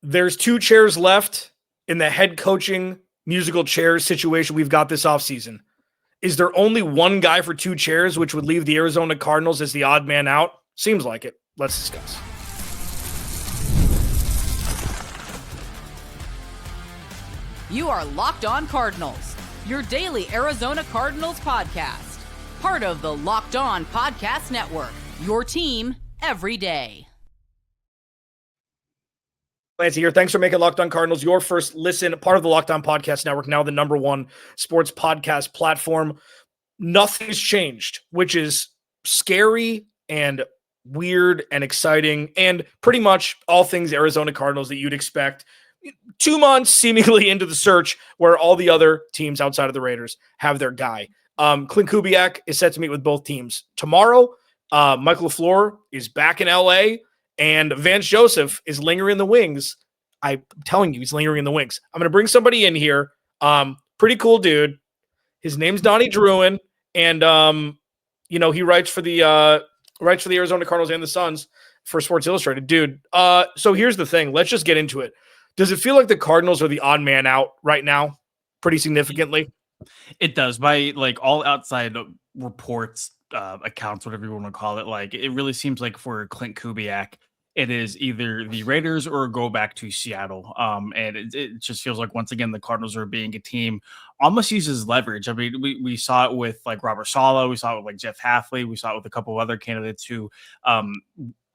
There's 2 chairs left in the head coaching musical chairs situation we've got this offseason. Is there only one guy for 2 chairs, which would leave the Arizona Cardinals as the odd man out? Seems like it. Let's discuss. You are Locked On Cardinals, your daily Arizona Cardinals podcast. Part of the Locked On Podcast Network, your team every day. Clancy here. Thanks for making Locked On Cardinals your first listen, part of the Locked On Podcast Network, now the #1 sports podcast platform. Nothing's changed, which is scary and weird and exciting and pretty much all things Arizona Cardinals that you'd expect 2 months seemingly into the search where all the other teams outside of the Raiders have their guy. Klint Kubiak is set to meet with both teams tomorrow. Michael Bidwill is back in LA. And Vance Joseph is lingering in the wings. I'm telling you, he's lingering in the wings. I'm going to bring somebody in here. Pretty cool dude. His name's Donnie Druin. And, he writes for the Arizona Cardinals and the Suns for Sports Illustrated. Dude, so here's the thing. Let's just get into it. Does it feel like the Cardinals are the odd man out right now pretty significantly? It does. By all outside reports, accounts, whatever you want to call it, it really seems like for Klint Kubiak, it is either the Raiders or go back to Seattle. And it just feels like, once again, the Cardinals are being a team almost uses leverage. I mean, we saw it with Robert Saleh. We saw it with Jeff Hafley. We saw it with a couple of other candidates who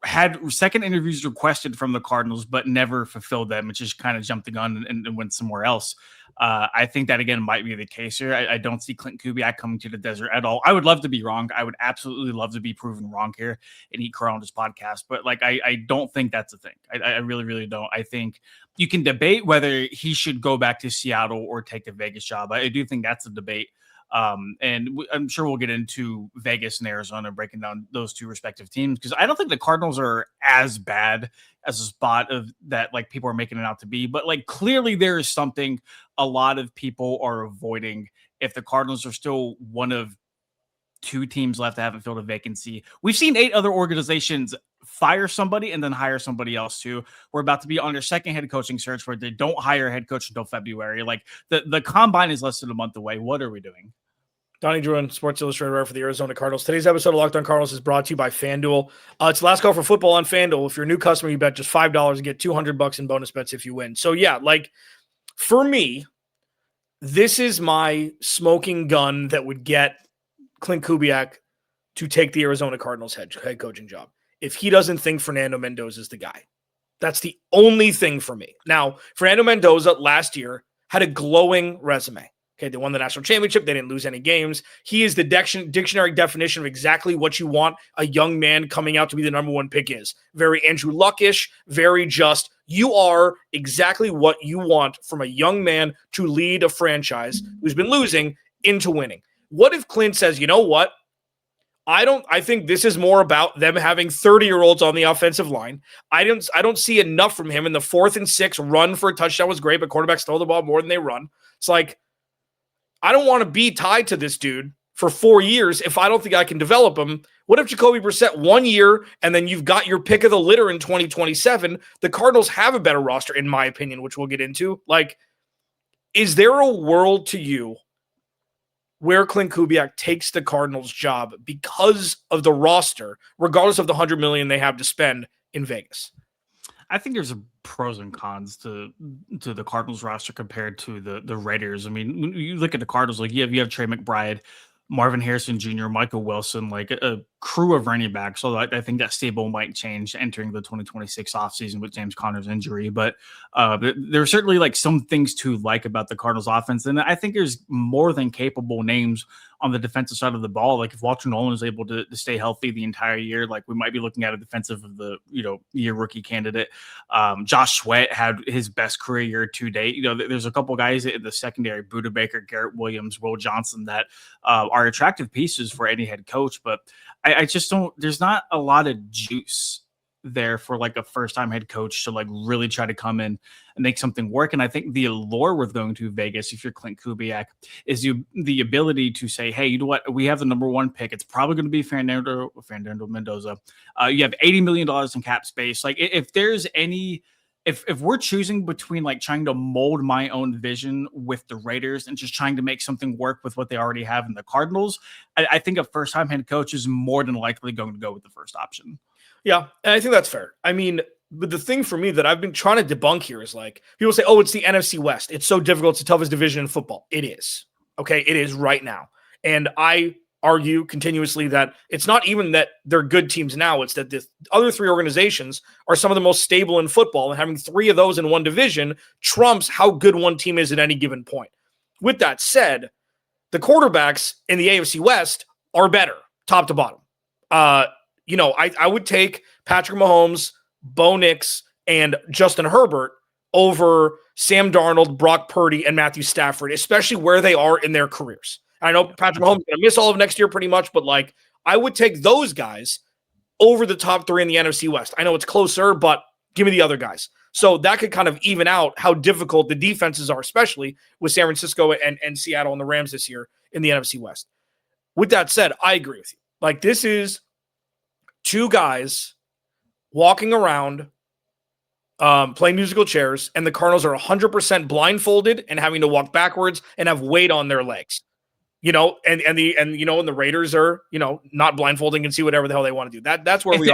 had second interviews requested from the Cardinals, but never fulfilled them. It just kind of jumped the gun and went somewhere else. I think that, again, might be the case here. I don't see Klint Kubiak coming to the desert at all. I would love to be wrong. I would absolutely love to be proven wrong here and eat crow on this podcast. But I don't think that's a thing. I really, really don't. I think you can debate whether he should go back to Seattle or take the Vegas job. I do think that's a debate. And I'm sure we'll get into Vegas and Arizona, breaking down those two respective teams, because I don't think the Cardinals are as bad as a spot of that people are making it out to be. But clearly there is something a lot of people are avoiding if the Cardinals are still one of 2 teams left that haven't filled a vacancy. We've seen 8 other organizations fire somebody and then hire somebody else too. We're about to be on their second head coaching search where they don't hire a head coach until February. The combine is less than a month away. What are we doing? Donnie Druin, Sports Illustrated writer for the Arizona Cardinals. Today's episode of Locked On Cardinals is brought to you by FanDuel. It's the last call for football on FanDuel. If you're a new customer, you bet just $5 and get $200 in bonus bets if you win. So yeah, for me, this is my smoking gun that would get Klint Kubiak to take the Arizona Cardinals head coaching job. If he doesn't think Fernando Mendoza is the guy, that's the only thing for me. Now, Fernando Mendoza last year had a glowing resume. Okay, they won the national championship. They didn't lose any games. He is the dictionary definition of exactly what you want a young man coming out to be the #1 pick is. Very Andrew Luck-ish, very just. You are exactly what you want from a young man to lead a franchise who's been losing into winning. What if Klint says, you know what? I think this is more about them having 30-year-olds on the offensive line. I don't see enough from him in the 4th and 6 run for a touchdown was great, but quarterbacks throw the ball more than they run. It's I don't want to be tied to this dude for 4 years if I don't think I can develop him. What if Jacoby Brissett 1 year and then you've got your pick of the litter in 2027? The Cardinals have a better roster, in my opinion, which we'll get into. Is there a world to you where Klint Kubiak takes the Cardinals job because of the roster, regardless of the $100 million they have to spend in Vegas? I think there's a pros and cons to the Cardinals roster compared to the Raiders. I mean, when you look at the Cardinals, you have Trey McBride, Marvin Harrison Jr., Michael Wilson, a crew of running backs. So I think that stable might change entering the 2026 offseason with James Conner's injury. But there are certainly some things to like about the Cardinals offense. And I think there's more than capable names on the defensive side of the ball. If Walter Nolan is able to stay healthy the entire year, we might be looking at a defensive of the year rookie candidate. Josh Sweat had his best career year to date. There's a couple guys in the secondary, Buda Baker, Garrett Williams, Will Johnson, that are attractive pieces for any head coach. But I just don't. There's not a lot of juice there for a first-time head coach to really try to come in and make something work. And I think the allure with going to Vegas, if you're Klint Kubiak, is the ability to say, hey, you know what? We have the #1 pick. It's probably going to be Fernando Mendoza. You have $80 million in cap space. If there's any if we're choosing between like trying to mold my own vision with the Raiders and just trying to make something work with what they already have in the Cardinals, I think a first-time head coach is more than likely going to go with the first option. Yeah, and I think that's fair. I mean, but the thing for me that I've been trying to debunk here is like, people say, oh, it's the NFC West. It's so difficult. It's the toughest division in football. It is. Okay, it is right now. And I argue continuously that it's not even that they're good teams now. It's that the other three organizations are some of the most stable in football, and having three of those in one division trumps how good one team is at any given point. With that said, the quarterbacks in the AFC West are better, top to bottom. I would take Patrick Mahomes, Bo Nix, and Justin Herbert over Sam Darnold, Brock Purdy, and Matthew Stafford, especially where they are in their careers. I know Patrick Mahomes is going to miss all of next year pretty much, but like I would take those guys over the top three in the NFC West. I know it's closer, but give me the other guys. So that could kind of even out how difficult the defenses are, especially with San Francisco and Seattle and the Rams this year in the NFC West. With that said, I agree with you. Like, this is two guys walking around playing musical chairs, and the Cardinals are 100% blindfolded and having to walk backwards and have weight on their legs. And the Raiders are, not blindfolding and see whatever the hell they want to do. That's where we are.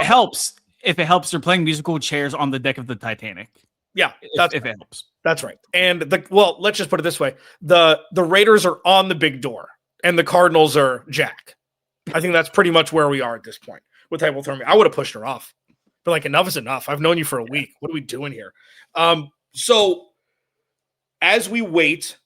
If it helps, they're playing musical chairs on the deck of the Titanic. Yeah, if it helps. That's right. And let's just put it this way: the Raiders are on the big door, and the Cardinals are Jack. I think that's pretty much where we are at this point with hypothermia. I would have pushed her off, but like, enough is enough. I've known you for a week. What are we doing here? So as we wait,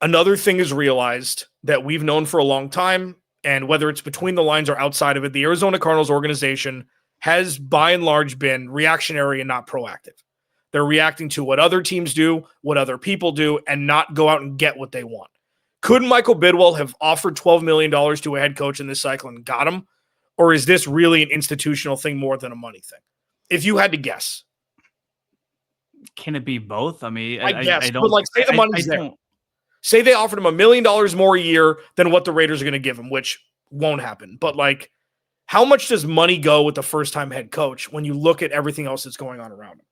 another thing is realized that we've known for a long time, and whether it's between the lines or outside of it, the Arizona Cardinals organization has by and large been reactionary and not proactive. They're reacting to what other teams do, what other people do, and not go out and get what they want. Could Michael Bidwill have offered $12 million to a head coach in this cycle and got him? Or is this really an institutional thing more than a money thing? If you had to guess. Can it be both? I mean, I guess. I don't, but like, say the money's there. Say they offered him $1 million more a year than what the Raiders are going to give him, which won't happen. But like, how much does money go with the first-time head coach when you look at everything else that's going on around him?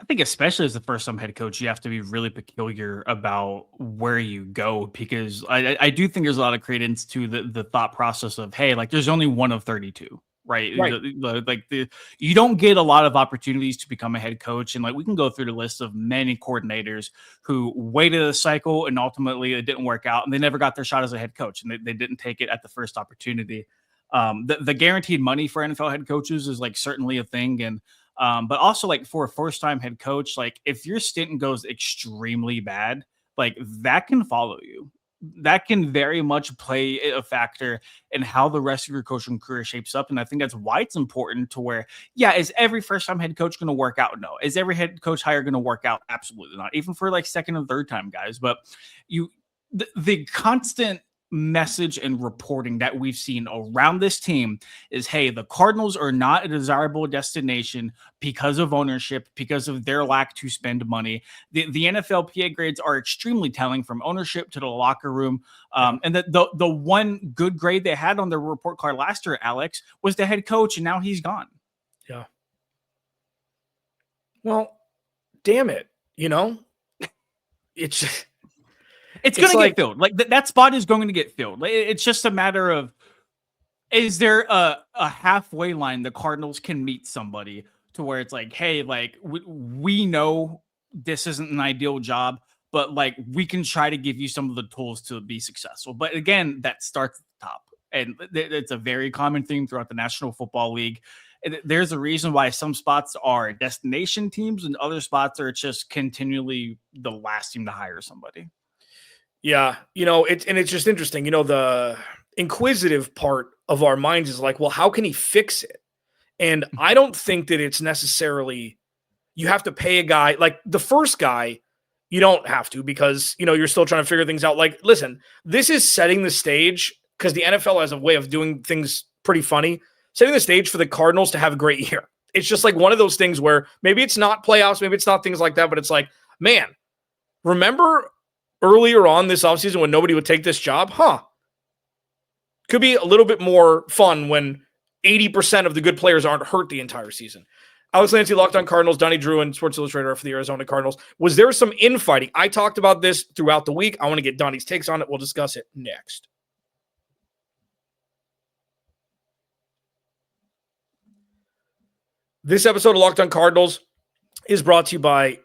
I think especially as the first-time head coach, you have to be really peculiar about where you go, because I do think there's a lot of credence to the thought process of, hey, like, there's only one of 32, right? You don't get a lot of opportunities to become a head coach. And like, we can go through the list of many coordinators who waited a cycle and ultimately it didn't work out and they never got their shot as a head coach, and they didn't take it at the first opportunity. The guaranteed money for NFL head coaches is like certainly a thing. And, but also like for a first-time head coach, like if your stint goes extremely bad, like that can follow you. That can very much play a factor in how the rest of your coaching career shapes up. And I think that's why it's important to where, yeah, is every first-time head coach going to work out? No. Is every head coach hire going to work out? Absolutely not. Even for like second and third time guys. But the constant message and reporting that we've seen around this team is, hey, the Cardinals are not a desirable destination because of ownership, because of their lack to spend money. The NFLPA grades are extremely telling, from ownership to the locker room. And the one good grade they had on their report card last year, Alex, was the head coach, and now he's gone. Yeah. Well, damn it. It's going to get filled. Like that spot is going to get filled. It's just a matter of, is there a halfway line the Cardinals can meet somebody to where it's like, hey, like we know this isn't an ideal job, but like we can try to give you some of the tools to be successful. But again, that starts at the top. And it's a very common theme throughout the National Football League. There's a reason why some spots are destination teams and other spots are just continually the last team to hire somebody. Yeah, it's just interesting. The inquisitive part of our minds is like, well, how can he fix it? And I don't think that it's necessarily you have to pay a guy. Like the first guy, you don't have to, because, you're still trying to figure things out. Like, listen, this is setting the stage, because the NFL has a way of doing things pretty funny, setting the stage for the Cardinals to have a great year. It's just like one of those things where maybe it's not playoffs, maybe it's not things like that, but it's like, man, remember earlier on this offseason when nobody would take this job? Could be a little bit more fun when 80% of the good players aren't hurt the entire season. Alex Clancy, Locked On Cardinals, Donnie Druin, Sports Illustrated for the Arizona Cardinals. Was there some infighting? I talked about this throughout the week. I want to get Donnie's takes on it. We'll discuss it next. This episode of Locked On Cardinals is brought to you by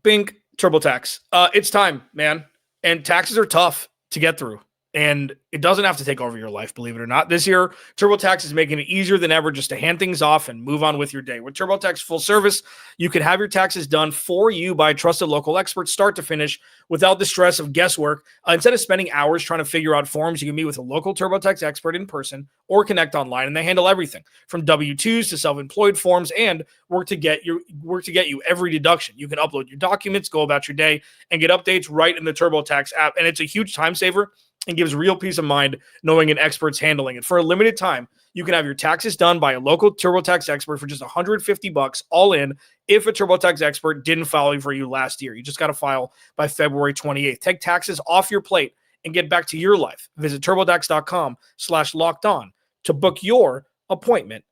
Bink TurboTax. It's time, man. And taxes are tough to get through. And it doesn't have to take over your life, believe it or not. This year, TurboTax is making it easier than ever just to hand things off and move on with your day. With TurboTax full service, you can have your taxes done for you by trusted local experts, start to finish, without the stress of guesswork. Instead of spending hours trying to figure out forms, you can meet with a local TurboTax expert in person or connect online, and they handle everything from W-2s to self-employed forms and work to get you every deduction. You can upload your documents, go about your day, and get updates right in the TurboTax app. And it's a huge time saver and gives real peace of mind knowing an expert's handling it. For a limited time, you can have your taxes done by a local TurboTax expert for just $150 all in if a TurboTax expert didn't file for you last year. You just got to file by February 28th. Take taxes off your plate and get back to your life. Visit TurboTax.com/lockedon to book your appointment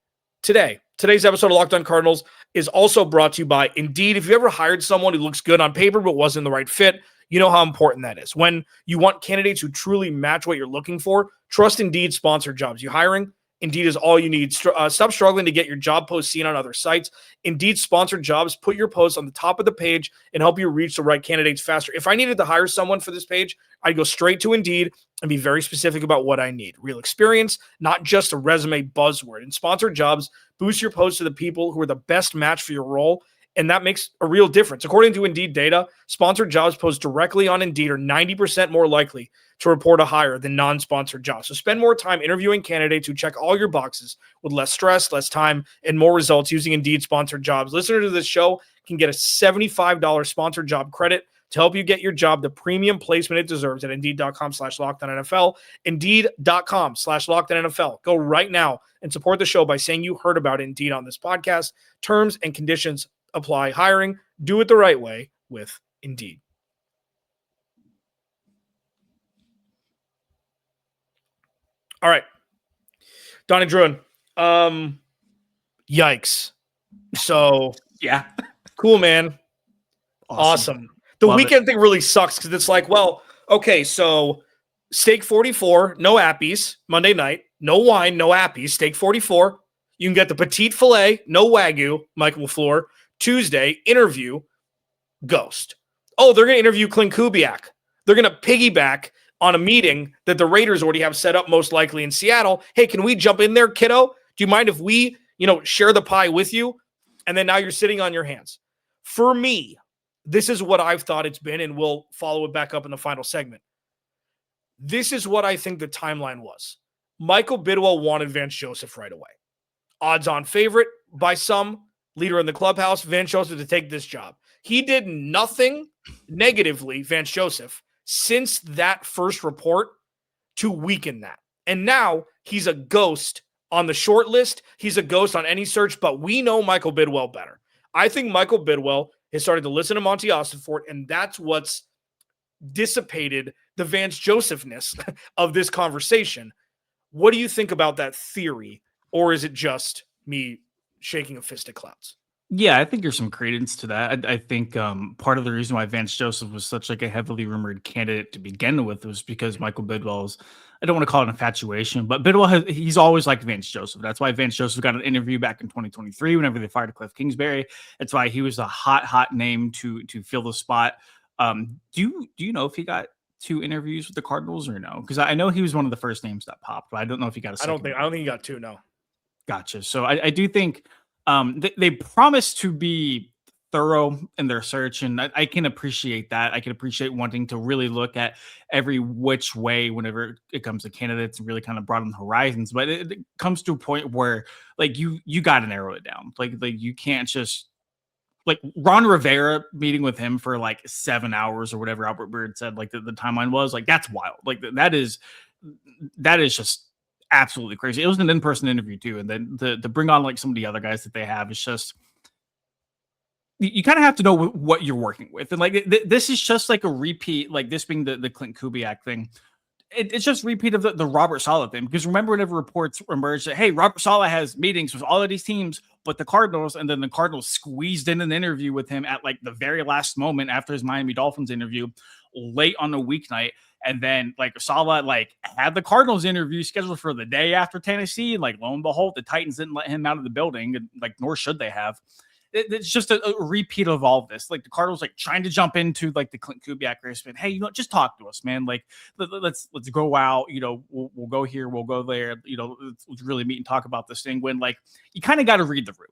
today. Today's episode of Locked On Cardinals is also brought to you by Indeed. If you ever hired someone who looks good on paper but wasn't the right fit, you know how important that is. When you want candidates who truly match what you're looking for, trust Indeed sponsored jobs. You hiring? Indeed is all you need. Stop struggling to get your job post seen on other sites. Indeed sponsored jobs put your post on the top of the page and help you reach the right candidates faster. If I needed to hire someone for this page, I'd go straight to Indeed and be very specific about what I need. Real experience, not just a resume buzzword. And sponsored jobs boost your post to the people who are the best match for your role, and that makes a real difference. According to Indeed data, sponsored jobs posted directly on Indeed are 90% more likely to report a hire than non-sponsored jobs. So spend more time interviewing candidates who check all your boxes with less stress, less time, and more results using Indeed sponsored jobs. Listeners to this show can get a $75 sponsored job credit to help you get your job the premium placement it deserves at Indeed.com/LockedOnNFL. Indeed.com/LockedOnNFL. Go right now and support the show by saying you heard about Indeed on this podcast. Terms and conditions apply. Hiring, do it the right way with Indeed. All right. Donnie Druin. Yikes. So, Yeah. Cool, man. Awesome. The Love weekend thing really sucks because it's like, well, okay, so steak 44, no appies, Monday night, no wine, no appies, steak 44. You can get the petite filet, no Wagyu, Michael LaFleur. Tuesday, interview, ghost. Oh, they're going to interview Klint Kubiak. They're going to piggyback on a meeting that the Raiders already have set up most likely in Seattle. Hey, can we jump in there, kiddo? Do you mind if we, share the pie with you? And then now you're sitting on your hands. For me, this is what I've thought it's been, and we'll follow it back up in the final segment. This is what I think the timeline was. Michael Bidwill wanted Vance Joseph right away. Odds-on favorite by some, leader in the clubhouse, Vance Joseph, to take this job. He did nothing negatively, Vance Joseph, since that first report to weaken that. And now he's a ghost on the short list. He's a ghost on any search, but we know Michael Bidwill better. I think Michael Bidwill has started to listen to Monty Austinfort, and that's what's dissipated the Vance Josephness of this conversation. What do you think about that theory? Or is it just me shaking a fist at clouds? Yeah, I think there's some credence to that. I think part of the reason why Vance Joseph was such like a heavily rumored candidate to begin with was because Michael Bidwill's, I don't want to call it an infatuation, but Bidwill he's always liked Vance Joseph. That's why Vance Joseph got an interview back in 2023 whenever they fired Cliff Kingsbury. That's why he was a hot name to fill the spot. Do you know if he got 2 interviews with the Cardinals or no? Because I know he was one of the first names that popped, but I don't know if he got a second. I don't think he got 2, no. Gotcha. So I do think they promise to be thorough in their search, and I can appreciate that. I can appreciate wanting to really look at every which way whenever it comes to candidates and really kind of broaden the horizons. But it comes to a point where like you got to narrow it down. Like you can't just like Ron Rivera meeting with him for like 7 hours or whatever Albert Bird said like the timeline was. Like that's wild. Like that is just absolutely crazy. It was an in-person interview too, and then to bring on like some of the other guys that they have is just you kind of have to know what you're working with, and like this is just like a repeat, like this being the Klint Kubiak thing. it's just repeat of the Robert Saleh thing. Because remember, whenever reports emerged that, hey, Robert Saleh has meetings with all of these teams, but the Cardinals, and then the Cardinals squeezed in an interview with him at like the very last moment after his Miami Dolphins interview, late on a weeknight. And then like Saleh like had the Cardinals interview scheduled for the day after Tennessee. And like lo and behold, the Titans didn't let him out of the building, and like nor should they have. It's just a repeat of all of this. Like the Cardinals, like trying to jump into like the Klint Kubiak race, but hey, just talk to us, man. Like let's go out. We'll go here, we'll go there. Let's really meet and talk about this thing. When like you kind of got to read the room.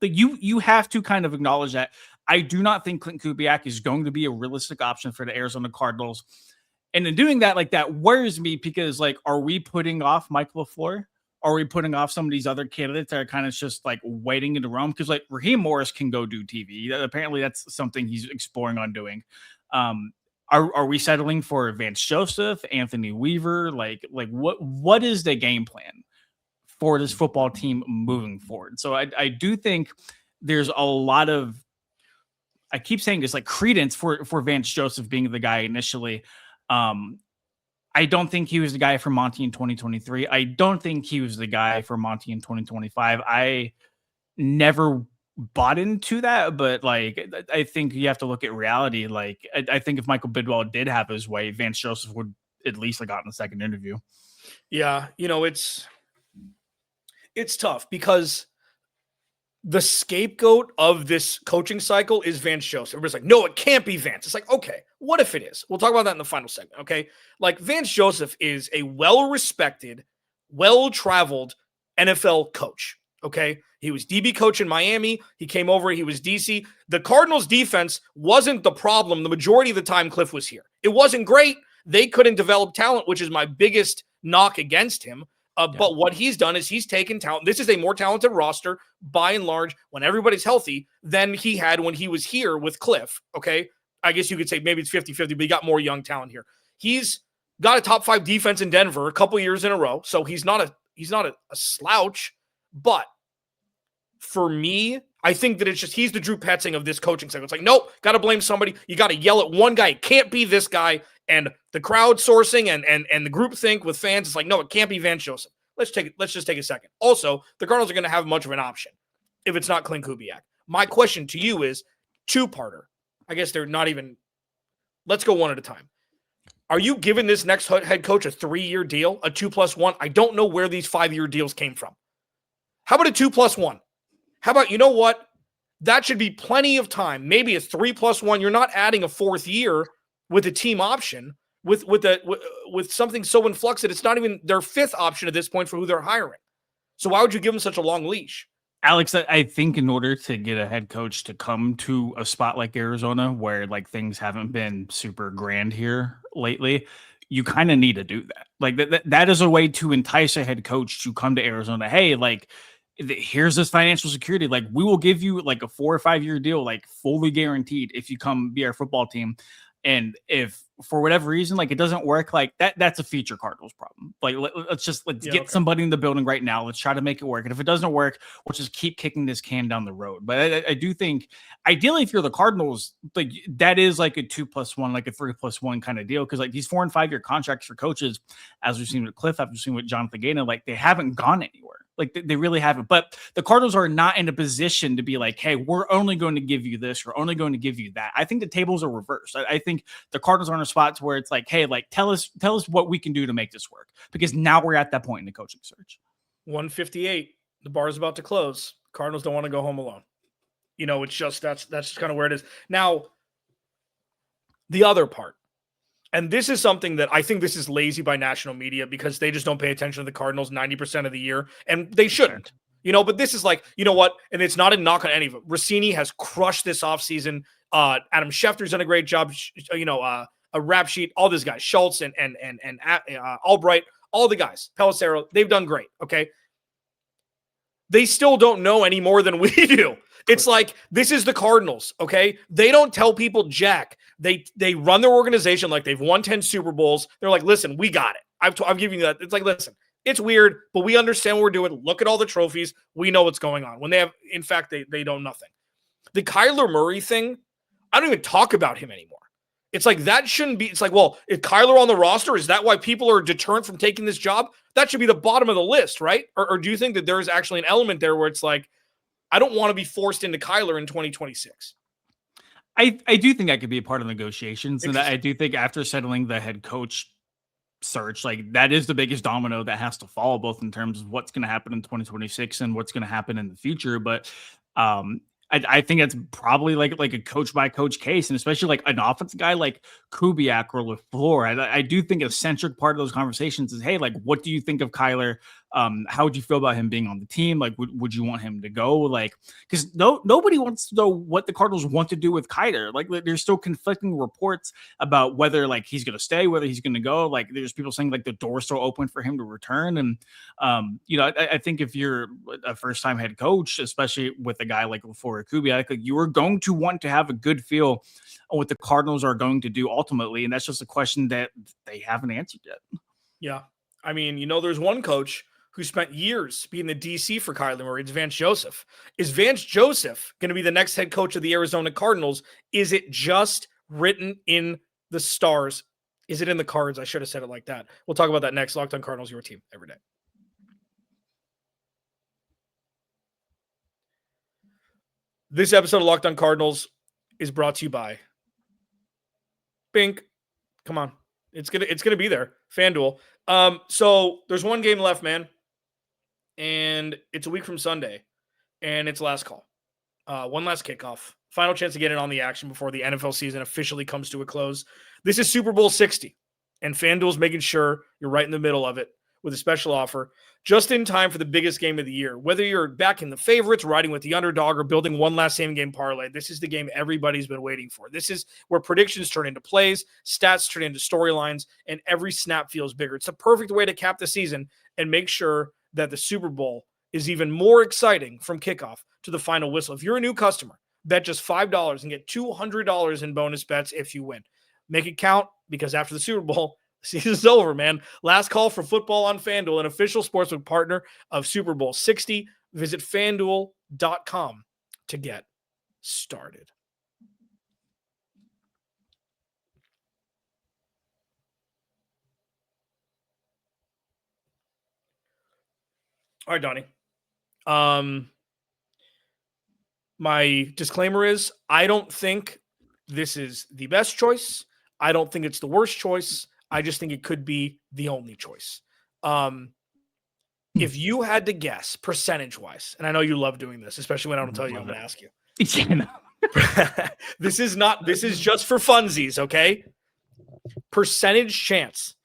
Like you have to kind of acknowledge that I do not think Klint Kubiak is going to be a realistic option for the Arizona Cardinals. And in doing that, like that worries me because like, are we putting off Michael LaFleur? Are we putting off some of these other candidates that are kind of just like waiting in the realm? Because like Raheem Morris can go do TV. Apparently that's something he's exploring on doing. Are we settling for Vance Joseph, Anthony Weaver? Like what is the game plan for this football team moving forward? So I do think there's a lot of, I keep saying this, like credence for Vance Joseph being the guy initially. I don't think he was the guy for Monty in 2023. I don't think he was the guy for Monty in 2025. I never bought into that, but like, I think you have to look at reality. Like, I think if Michael Bidwill did have his way, Vance Joseph would at least have gotten a second interview. Yeah. It's tough because the scapegoat of this coaching cycle is Vance Joseph. Everybody's like, no, it can't be Vance. It's like, okay, what if it is? We'll talk about that in the final segment, okay? Like, Vance Joseph is a well-respected, well-traveled NFL coach, okay? He was DB coach in Miami. He came over. He was DC. The Cardinals' defense wasn't the problem the majority of the time Cliff was here. It wasn't great. They couldn't develop talent, which is my biggest knock against him. But what he's done is he's taken talent. This is a more talented roster, by and large, when everybody's healthy, than he had when he was here with Cliff, okay? I guess you could say maybe it's 50-50, but he got more young talent here. He's got a top 5 defense in Denver a couple years in a row, so he's not a slouch. But for me, I think that it's just he's the Drew Petzing of this coaching cycle. It's like, nope, got to blame somebody. You got to yell at one guy. It can't be this guy. And the crowdsourcing and the group think with fans, it's like, no, it can't be Vance Joseph. Let's just take a second. Also, the Cardinals are going to have much of an option if it's not Klint Kubiak. My question to you is two-parter. I guess they're not even. Let's go one at a time. Are you giving this next head coach a 3-year deal, a 2+1? I don't know where these 5-year deals came from. How about a 2+1? How about, you know what? That should be plenty of time. Maybe a 3+1. You're not adding a 4th year with a team option, with something so in flux that it's not even their 5th option at this point for who they're hiring. So why would you give them such a long leash? Alex, I think in order to get a head coach to come to a spot like Arizona, where like things haven't been super grand here lately, you kind of need to do that. Like that is a way to entice a head coach to come to Arizona. Hey, like, here's this financial security. Like, we will give you like a 4 or 5 year deal, like fully guaranteed if you come be our football team. And if for whatever reason, like it doesn't work, like that's a future Cardinals problem. Like let's get somebody in the building right now. Let's try to make it work. And if it doesn't work, we'll just keep kicking this can down the road. But I do think ideally, if you're the Cardinals, like that is like a 2+1, like a 3+1 kind of deal. Cause like these 4 and 5 year contracts for coaches, as we've seen with Cliff, as we've seen with Jonathan Gaynor, like they haven't gone anywhere. Like they really haven't. But the Cardinals are not in a position to be like, hey, we're only going to give you this. We're only going to give you that. I think the tables are reversed. I think the Cardinals are in a spot where it's like, hey, like tell us what we can do to make this work. Because now we're at that point in the coaching search. 158. The bar is about to close. Cardinals don't want to go home alone. It's just that's just kind of where it is. Now, the other part. And this is something that I think this is lazy by national media because they just don't pay attention to the Cardinals 90% of the year. And they shouldn't, but this is like, you know what? And it's not a knock on any of it. Rossini has crushed this offseason. Adam Schefter's done a great job. A rap sheet, all these guys, Schultz and Albright, all the guys, Pelissero, they've done great. Okay. They still don't know any more than we do. It's like, this is the Cardinals, okay? They don't tell people jack. They run their organization like they've won 10 Super Bowls. They're like, listen, we got it. I'm giving you that. It's like, listen, it's weird, but we understand what we're doing. Look at all the trophies. We know what's going on. When they have, in fact, they know nothing. The Kyler Murray thing, I don't even talk about him anymore. It's like that shouldn't be. It's like, well, is Kyler on the roster? Is that why people are deterred from taking this job? That should be the bottom of the list, right? Or do you think that there is actually an element there where it's like, I don't want to be forced into Kyler in 2026? I do think that could be a part of negotiations, and I do think after settling the head coach search, like that is the biggest domino that has to fall, both in terms of what's going to happen in 2026 and what's going to happen in the future. But I think it's probably like a coach by coach case, and especially like an offense guy like Kubiak or LaFleur. I do think a centric part of those conversations is, hey, like, what do you think of Kyler? How would you feel about him being on the team? Like, would you want him to go? Like, because nobody wants to know what the Cardinals want to do with Kyler. Like, there's still conflicting reports about whether like he's going to stay, whether he's going to go. Like, there's people saying like the door's still open for him to return. And I think if you're a first time head coach, especially with a guy like LaFleur or Kubiak, like you are going to want to have a good feel on what the Cardinals are going to do ultimately, and that's just a question that they haven't answered yet. Yeah, I mean, there's one coach who spent years being the DC for Kyler Murray. It's Vance Joseph. Is Vance Joseph going to be the next head coach of the Arizona Cardinals? Is it just written in the stars? Is it in the cards? I should have said it like that. We'll talk about that next. Locked On Cardinals, your team every day. This episode of Locked On Cardinals is brought to you by Bink. Come on. It's gonna be there. FanDuel. So there's one game left, man. And it's a week from Sunday, and it's last call. One last kickoff. Final chance to get in on the action before the NFL season officially comes to a close. This is Super Bowl 60, and FanDuel's making sure you're right in the middle of it with a special offer just in time for the biggest game of the year. Whether you're backing the favorites, riding with the underdog, or building one last same-game parlay, this is the game everybody's been waiting for. This is where predictions turn into plays, stats turn into storylines, and every snap feels bigger. It's a perfect way to cap the season and make sure that the Super Bowl is even more exciting from kickoff to the final whistle. If you're a new customer, bet just $5 and get $200 in bonus bets if you win. Make it count, because after the Super Bowl, the season's over, man. Last call for football on FanDuel, an official sportsbook partner of Super Bowl 60. Visit FanDuel.com to get started. All right, Donnie. My disclaimer is I don't think this is the best choice. I don't think it's the worst choice. I just think it could be the only choice. If you had to guess percentage-wise, and I know you love doing this, especially when I don't tell you, I'm going to ask you. This is just for funsies, okay? Percentage chance.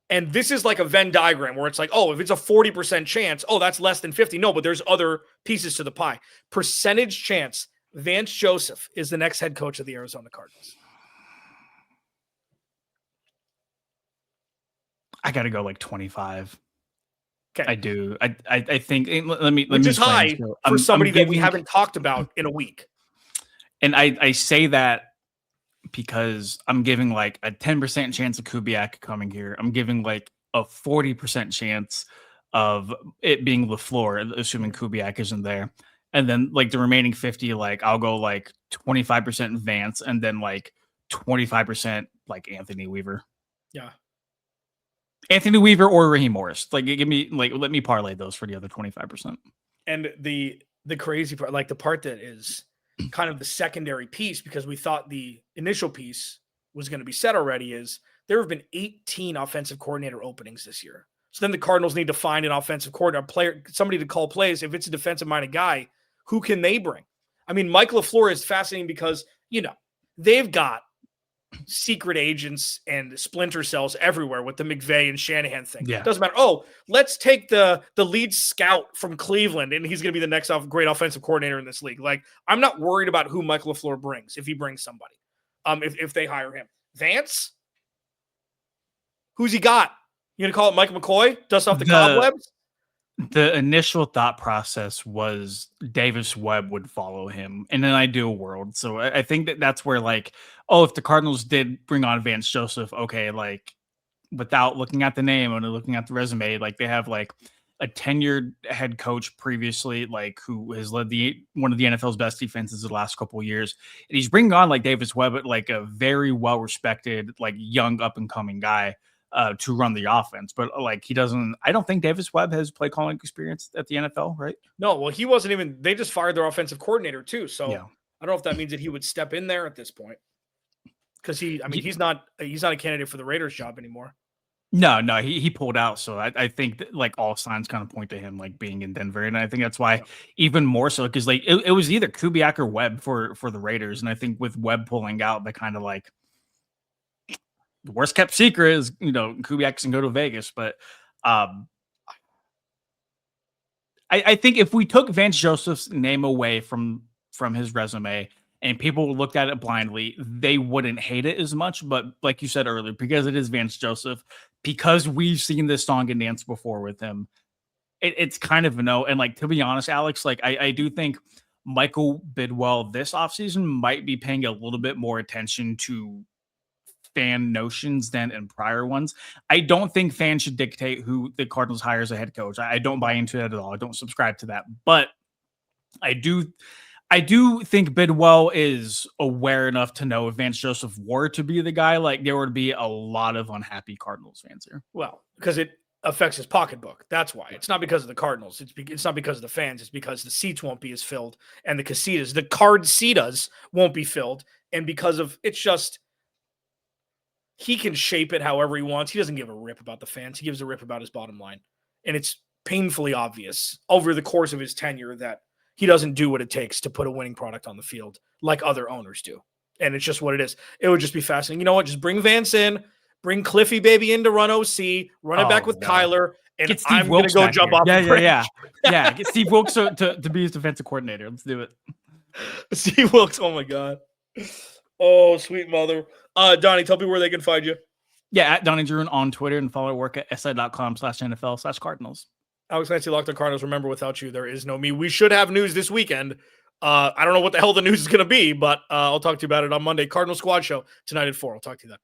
And this is like a Venn diagram where it's like, oh, if it's a 40% chance, oh, that's less than 50. No, but there's other pieces to the pie. Percentage chance, Vance Joseph is the next head coach of the Arizona Cardinals. I got to go like 25. Okay. I do. I think, let me Which is high for somebody that we haven't talked about in a week. And I say that because I'm giving like a 10% chance of Kubiak coming here. I'm giving like a 40% chance of it being LaFleur, assuming Kubiak isn't there. And then like the remaining 50, like I'll go like 25% Vance and then like 25% like Anthony Weaver. Yeah. Anthony Weaver or Raheem Morris. Like give me like let me parlay those for the other 25%. And the crazy part, like the part that is kind of the secondary piece, because we thought the initial piece was going to be set already, is there have been 18 offensive coordinator openings this year. So then the Cardinals need to find an offensive coordinator, player, somebody to call plays. If it's a defensive minded guy, who can they bring? I mean, Mike LaFleur is fascinating because, they've got secret agents and splinter cells everywhere with the McVay and Shanahan thing. Yeah. It doesn't matter. Oh, let's take the lead scout from Cleveland and he's going to be the next great offensive coordinator in this league. Like, I'm not worried about who Mike LaFleur brings if he brings somebody, if they hire him. Vance? Who's he got? You going to call it Mike McCoy? Dust off the cobwebs? The initial thought process was Davis Webb would follow him in an ideal world. So I think that's where like, oh, if the Cardinals did bring on Vance Joseph, okay, like without looking at the name and looking at the resume, like they have like a tenured head coach previously, like who has led one of the NFL's best defenses the last couple of years. And he's bringing on like Davis Webb, like a very well-respected, like young up and coming guy to run the offense. But like I don't think Davis Webb has play calling experience at the NFL, right? No, well, he wasn't even, they just fired their offensive coordinator too. So Yeah. I don't know if that means that he would step in there at this point. Because he's not a candidate for the Raiders job anymore. No, he pulled out. So I think that, like, all signs kind of point to him like being in Denver, and I think that's why even more so, because like it was either Kubiak or Webb for the Raiders, and I think with Webb pulling out, they kind of like the worst kept secret is Kubiak can go to Vegas, but I think if we took Vance Joseph's name away from his resume and people looked at it blindly, they wouldn't hate it as much. But like you said earlier, because it is Vance Joseph, because we've seen this song and dance before with him, it's kind of a no. And like, to be honest, Alex, like I do think Michael Bidwill this offseason might be paying a little bit more attention to fan notions than in prior ones. I don't think fans should dictate who the Cardinals hire as a head coach. I don't buy into that at all. I don't subscribe to that. But I do think Bidwill is aware enough to know if Vance Joseph were to be the guy, like there would be a lot of unhappy Cardinals fans here. Well, because it affects his pocketbook. That's why. It's not because of the Cardinals. It's not because of the fans. It's because the seats won't be as filled, and the casitas, the card seatas won't be filled, and because of it's just he can shape it however he wants. He doesn't give a rip about the fans. He gives a rip about his bottom line, and it's painfully obvious over the course of his tenure that he doesn't do what it takes to put a winning product on the field like other owners do. And it's just what it is. It would just be fascinating. You know what? Just bring Vance in, bring Cliffy baby in to run OC, run it back with Kyler, and I'm going to go jump off the bridge. Yeah. Get Steve Wilks to be his defensive coordinator. Let's do it. Steve Wilks. Oh, my God. Oh, sweet mother. Donnie, tell people where they can find you. Yeah, at Donnie Druin on Twitter, and follow our work at si.com/NFL/Cardinals. Alex Clancy, Locked On Cardinals. Remember, without you, there is no me. We should have news this weekend. I don't know what the hell the news is going to be, but I'll talk to you about it on Monday. Cardinal Squad Show tonight at 4. I'll talk to you then.